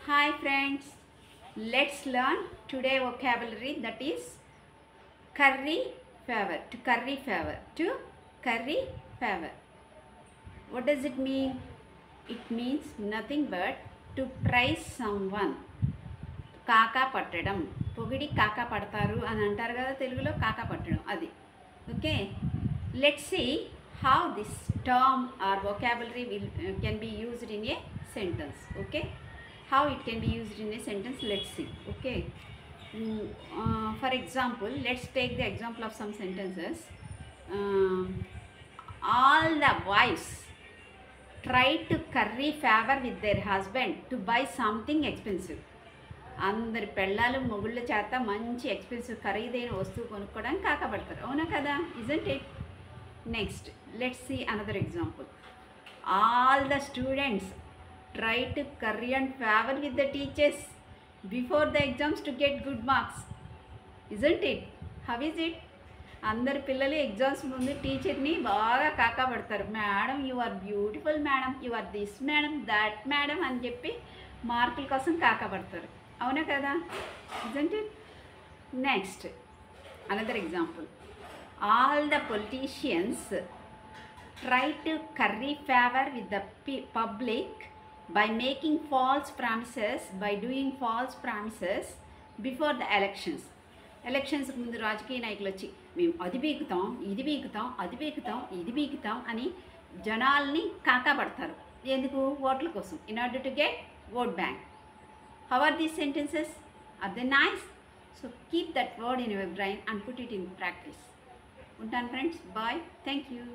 Hi friends, let's learn today vocabulary that is curry favor. To curry favor. To curry favor. What does it mean? It means nothing but to praise someone. కాకా పట్టడం పొగిడి కాకా పడతారు అని అంటారు కదా తెలుగులో కాకా పట్టడం అది okay let's see how this term or vocabulary will can be used in a sentence okay how it can be used in a sentence, let's see. Okay, for example, let's take the example of some sentences. All the wives try to curry favor with their husband to buy something expensive. అందరి పెళ్ళాలు మొగుళ్ళ చేత మంచి expensive ఖరీదైన వస్తువు కొనుక్కోవడానికి కాకపడతారు అవునా కదా isn't it next let's see another example all the students try to curry and favor with the teachers before the exams to get good marks, isn't it? How is it? అందరు పిల్లలు exams ముందు టీచర్ని బాగా కాకపడతారు madam you are beautiful madam you are this madam that madam అని చెప్పి మార్కుల కోసం కాకపడతారు అవునా కదా isn't it? Next another example all the politicians try to curry favor with the public by making false promises, by doing false promises before the elections. ఎలక్షన్స్కి ముందు రాజకీయ నాయకులు వచ్చి మేము అది బీకుతాం ఇది బీకుతాం అది బీకుతాం ఇది బీకుతాం అని జనాల్ని కాకాపడతారు ఎందుకు ఓట్ల కోసం in order to get vote bank. How are these sentences? Are they nice? So keep that word in your brain and put it in practice. ఉంటాను ఫ్రెండ్స్, బాయ్, థ్యాంక్ యూ.